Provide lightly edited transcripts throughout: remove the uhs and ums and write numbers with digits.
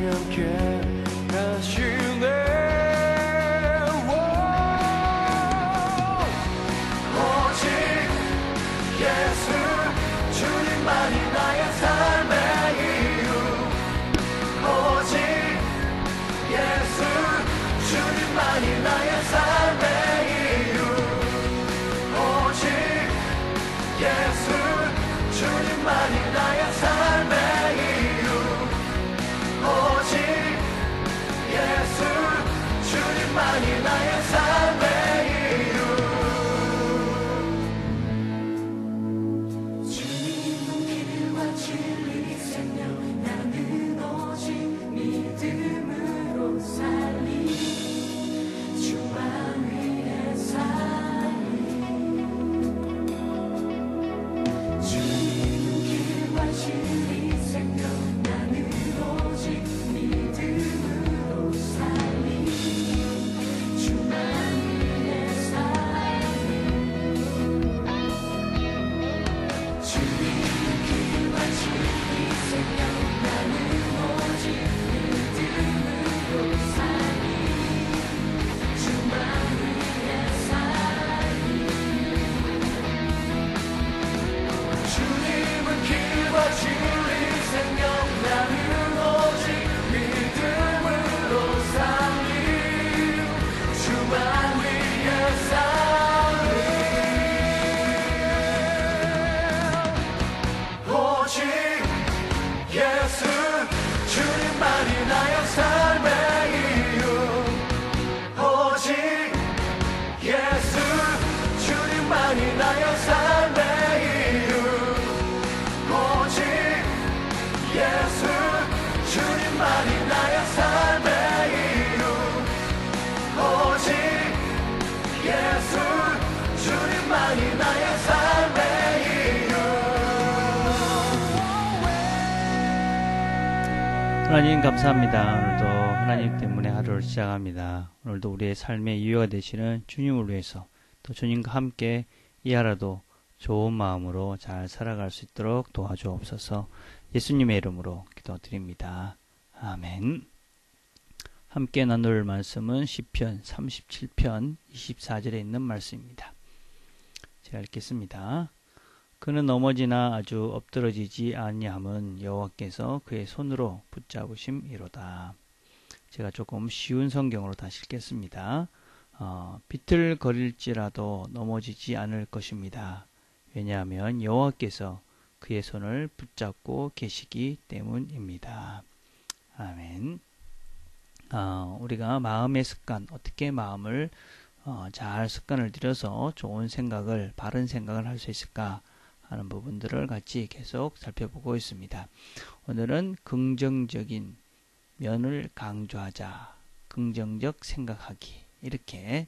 함께 가시네. 오직 예수 주님만이 나의 삶의 이유. 오직 예수 주님만이 나의 삶의 이유. 오직 예수 주님만이 나의 삶의 이유. 오직 예수 주님만이 나의 삶의 이유. 주님은 길과 진리 생명 나는 오직 믿음으로 살리. 주만 위해 살리. 주님은 길과 진리 생명 나는 오직 믿음으로 살리. 주만 위해 살리. 주님은 길과 진리 생명 나는 오직 믿음으로 살리. 주만 위해 살리. 주님은 길과 진리 생명 나는 오직 믿음으로 살리. 주만 위해 살리. 오직 예수 주님만이 나의 삶의 이유. 오직 예수 주님만이 나의 삶의 이유. 오직 예수 주님만이 나의 삶의 이유. 오직 예수 주님만이 나의 삶의 이유. 하나님 감사합니다. 오늘도 하나님 때문에 하루를 시작합니다. 오늘도 우리의 삶의 이유가 되시는 주님을 위해서 또 주님과 함께 이 하루도 좋은 마음으로 잘 살아갈 수 있도록 도와주옵소서. 예수님의 이름으로 기도드립니다. 아멘. 함께 나눌 말씀은 시편 37편 24절에 있는 말씀입니다. 제가 읽겠습니다. 그는 넘어지나 아주 엎드러지지 아니함은 여호와께서 그의 손으로 붙잡으심이로다. 제가 조금 쉬운 성경으로 다시 읽겠습니다. 비틀거릴지라도 넘어지지 않을 것입니다. 왜냐하면 여호와께서 그의 손을 붙잡고 계시기 때문입니다. 아멘. 우리가 마음의 습관, 어떻게 마음을 잘 습관을 들여서 좋은 생각을, 바른 생각을 할 수 있을까 하는 부분들을 같이 계속 살펴보고 있습니다. 오늘은 긍정적인 면을 강조하자, 긍정적 생각하기, 이렇게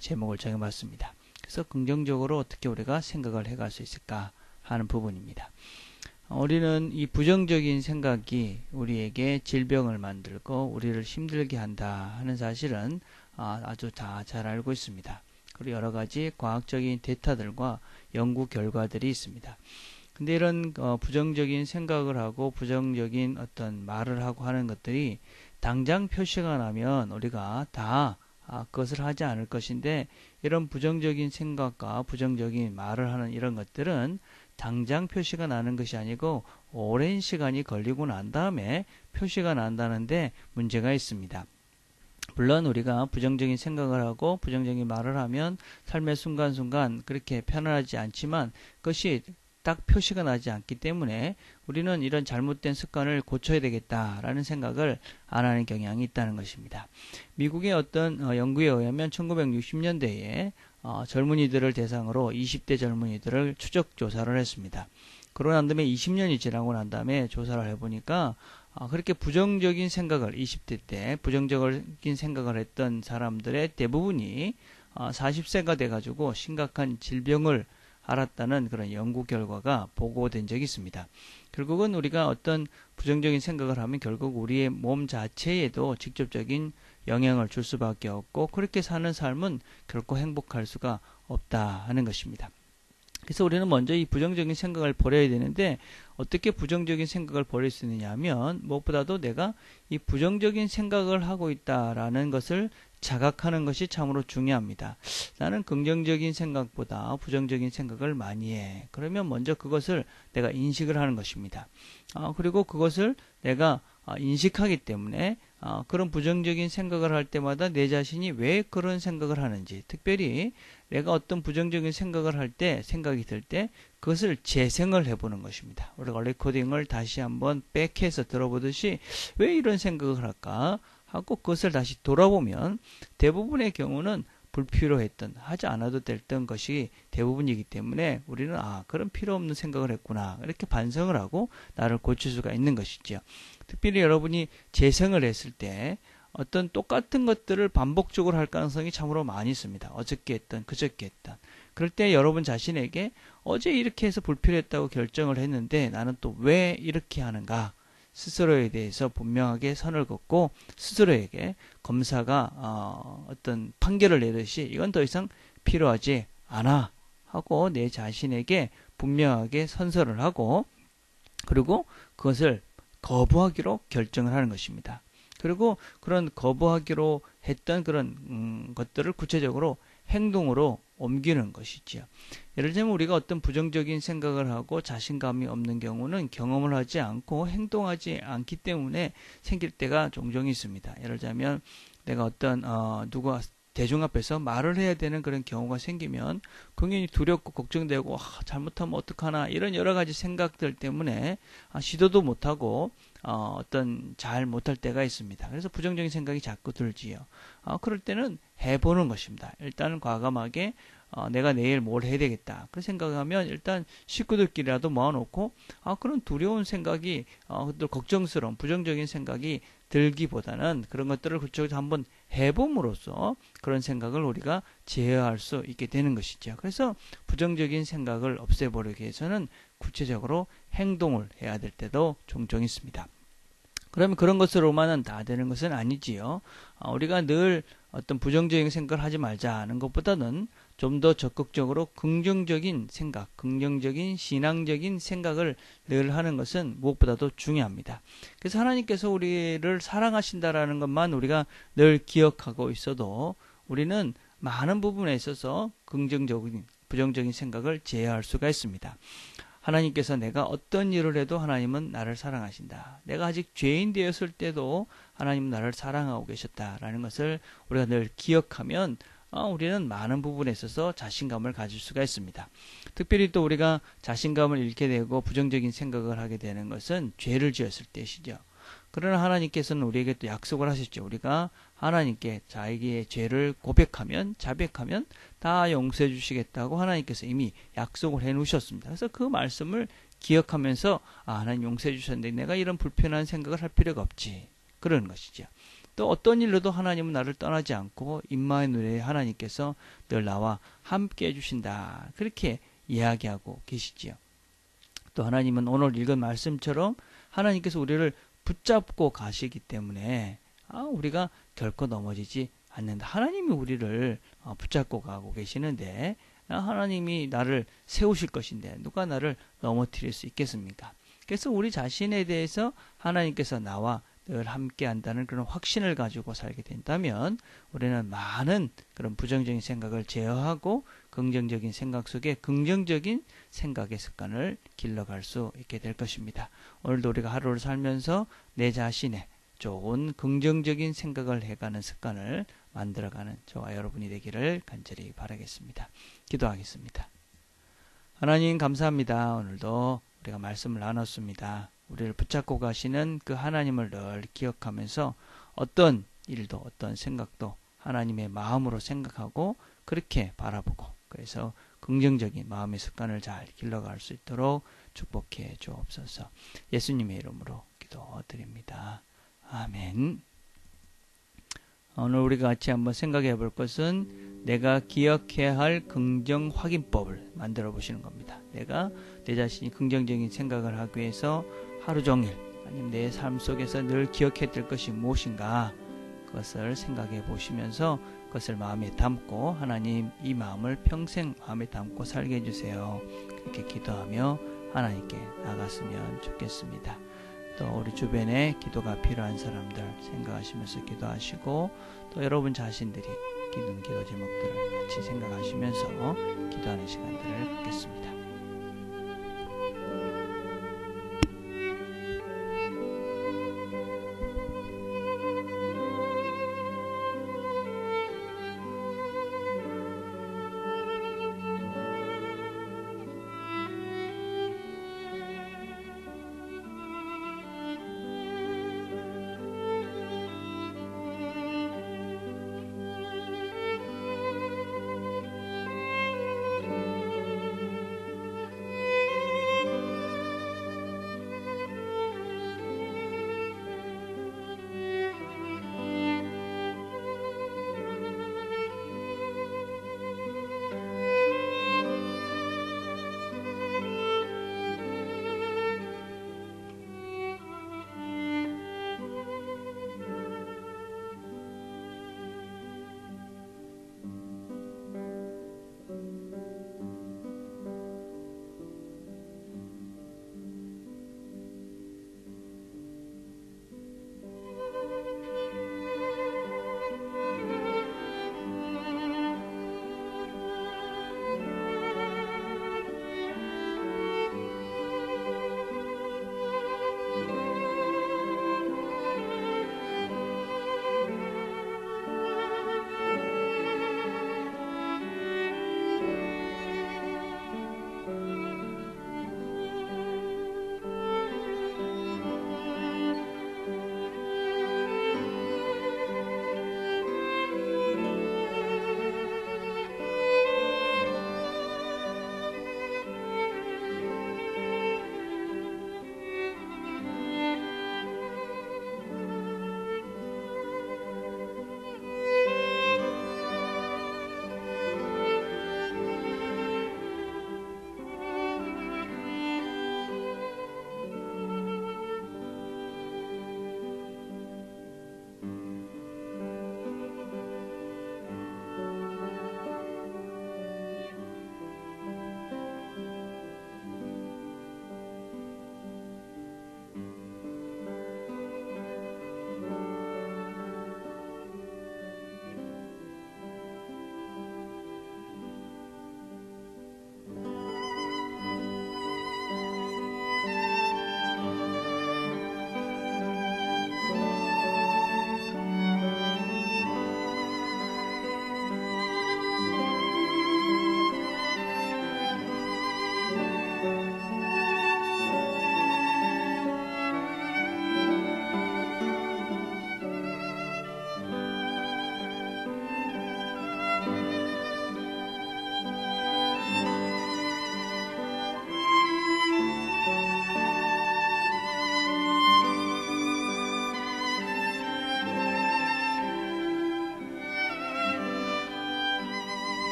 제목을 정해봤습니다. 그래서 긍정적으로 어떻게 우리가 생각을 해갈 수 있을까 하는 부분입니다. 우리는 이 부정적인 생각이 우리에게 질병을 만들고 우리를 힘들게 한다 하는 사실은 아주 다 잘 알고 있습니다. 그리고 여러 가지 과학적인 데이터들과 연구 결과들이 있습니다. 근데 이런 부정적인 생각을 하고 부정적인 어떤 말을 하고 하는 것들이 당장 표시가 나면 우리가 다 그것을 하지 않을 것인데, 이런 부정적인 생각과 부정적인 말을 하는 이런 것들은 당장 표시가 나는 것이 아니고 오랜 시간이 걸리고 난 다음에 표시가 난다는데 문제가 있습니다. 물론 우리가 부정적인 생각을 하고 부정적인 말을 하면 삶의 순간순간 그렇게 편안하지 않지만 그것이 딱 표시가 나지 않기 때문에 우리는 이런 잘못된 습관을 고쳐야 되겠다라는 생각을 안 하는 경향이 있다는 것입니다. 미국의 어떤 연구에 의하면 1960년대에 젊은이들을 대상으로 20대 젊은이들을 추적 조사를 했습니다. 그러고 난 다음에 20년이 지나고 난 다음에 조사를 해보니까 그렇게 부정적인 생각을 20대 때 부정적인 생각을 했던 사람들의 대부분이 40세가 돼가지고 심각한 질병을 알았다는 그런 연구 결과가 보고된 적이 있습니다. 결국은 우리가 어떤 부정적인 생각을 하면 결국 우리의 몸 자체에도 직접적인 영향을 줄 수밖에 없고 그렇게 사는 삶은 결코 행복할 수가 없다 하는 것입니다. 그래서 우리는 먼저 이 부정적인 생각을 버려야 되는데 어떻게 부정적인 생각을 버릴 수 있느냐 하면 무엇보다도 내가 이 부정적인 생각을 하고 있다라는 것을 자각하는 것이 참으로 중요합니다. 나는 긍정적인 생각보다 부정적인 생각을 많이 해. 그러면 먼저 그것을 내가 인식을 하는 것입니다. 그리고 그것을 내가 인식하기 때문에 그런 부정적인 생각을 할 때마다 내 자신이 왜 그런 생각을 하는지, 특별히 내가 어떤 부정적인 생각을 할 때, 생각이 들 때 그것을 재생을 해보는 것입니다. 우리가 레코딩을 다시 한번 백해서 들어보듯이 왜 이런 생각을 할까 하고 그것을 다시 돌아보면 대부분의 경우는 불필요했던, 하지 않아도 됐던 것이 대부분이기 때문에 우리는 그런 필요 없는 생각을 했구나 이렇게 반성을 하고 나를 고칠 수가 있는 것이죠. 특별히 여러분이 재생을 했을 때 어떤 똑같은 것들을 반복적으로 할 가능성이 참으로 많이 있습니다. 어저께 했던, 그저께 했던. 그럴 때 여러분 자신에게 어제 이렇게 해서 불필요했다고 결정을 했는데 나는 또 왜 이렇게 하는가? 스스로에 대해서 분명하게 선을 긋고 스스로에게 검사가 어떤 판결을 내듯이 이건 더 이상 필요하지 않아 하고 내 자신에게 분명하게 선서를 하고 그리고 그것을 거부하기로 결정을 하는 것입니다. 그리고 그런 거부하기로 했던 그런 것들을 구체적으로 행동으로 옮기는 것이지요. 예를 들면 우리가 어떤 부정적인 생각을 하고 자신감이 없는 경우는 경험을 하지 않고 행동하지 않기 때문에 생길 때가 종종 있습니다. 예를 들자면 내가 어떤 누가 대중 앞에서 말을 해야 되는 그런 경우가 생기면 굉장히 두렵고 걱정되고 잘못하면 어떡하나 이런 여러 가지 생각들 때문에 시도도 못하고 어떤 잘 못할 때가 있습니다. 그래서 부정적인 생각이 자꾸 들지요. 그럴 때는 해보는 것입니다. 일단은 과감하게 내가 내일 뭘 해야 되겠다. 그런 생각하면 일단 식구들끼리라도 모아놓고 그런 두려운 생각이 또 걱정스러운 부정적인 생각이 들기보다는 그런 것들을 그쪽에서 한번 해봄으로써 그런 생각을 우리가 제어할 수 있게 되는 것이죠. 그래서 부정적인 생각을 없애버리기 위해서는 구체적으로 행동을 해야 될 때도 종종 있습니다. 그러면 그런 것으로만은 다 되는 것은 아니지요. 우리가 늘 어떤 부정적인 생각을 하지 말자는 것보다는 좀 더 적극적으로 긍정적인 생각, 긍정적인 신앙적인 생각을 늘 하는 것은 무엇보다도 중요합니다. 그래서 하나님께서 우리를 사랑하신다라는 것만 우리가 늘 기억하고 있어도 우리는 많은 부분에 있어서 긍정적인, 부정적인 생각을 제어할 수가 있습니다. 하나님께서 내가 어떤 일을 해도 하나님은 나를 사랑하신다. 내가 아직 죄인 되었을 때도 하나님은 나를 사랑하고 계셨다라는 것을 우리가 늘 기억하면 우리는 많은 부분에 있어서 자신감을 가질 수가 있습니다. 특별히 또 우리가 자신감을 잃게 되고 부정적인 생각을 하게 되는 것은 죄를 지었을 때시죠. 그러나 하나님께서는 우리에게 또 약속을 하셨죠. 우리가 하나님께 자기의 죄를 고백하면, 자백하면 다 용서해 주시겠다고 하나님께서 이미 약속을 해 놓으셨습니다. 그래서 그 말씀을 기억하면서 하나님 용서해 주셨는데 내가 이런 불편한 생각을 할 필요가 없지. 그런 것이죠. 또 어떤 일로도 하나님은 나를 떠나지 않고 임마누엘의 하나님께서 늘 나와 함께 해주신다. 그렇게 이야기하고 계시지요. 또 하나님은 오늘 읽은 말씀처럼 하나님께서 우리를 붙잡고 가시기 때문에 우리가 결코 넘어지지 않는다. 하나님이 우리를 붙잡고 가고 계시는데 하나님이 나를 세우실 것인데 누가 나를 넘어뜨릴 수 있겠습니까? 그래서 우리 자신에 대해서 하나님께서 나와 늘 함께 한다는 그런 확신을 가지고 살게 된다면 우리는 많은 그런 부정적인 생각을 제어하고 긍정적인 생각 속에 긍정적인 생각의 습관을 길러갈 수 있게 될 것입니다. 오늘도 우리가 하루를 살면서 내 자신의 좋은 긍정적인 생각을 해가는 습관을 만들어가는 저와 여러분이 되기를 간절히 바라겠습니다. 기도하겠습니다. 하나님 감사합니다. 오늘도 우리가 말씀을 나눴습니다. 우리를 붙잡고 가시는 그 하나님을 늘 기억하면서 어떤 일도 어떤 생각도 하나님의 마음으로 생각하고 그렇게 바라보고 그래서 긍정적인 마음의 습관을 잘 길러갈 수 있도록 축복해 주옵소서. 예수님의 이름으로 기도드립니다. 아멘. 오늘 우리가 같이 한번 생각해 볼 것은 내가 기억해야 할 긍정 확인법을 만들어 보시는 겁니다. 내가 내 자신이 긍정적인 생각을 하기 위해서 하루 종일 아니면 내 삶 속에서 늘 기억해야 될 것이 무엇인가 그것을 생각해 보시면서 것을 마음에 담고 하나님 이 마음을 평생 마음에 담고 살게 해주세요. 그렇게 기도하며 하나님께 나갔으면 좋겠습니다. 또 우리 주변에 기도가 필요한 사람들 생각하시면서 기도하시고 또 여러분 자신들이 기도 제목들을 같이 생각하시면서 기도하는 시간들을 갖겠습니다.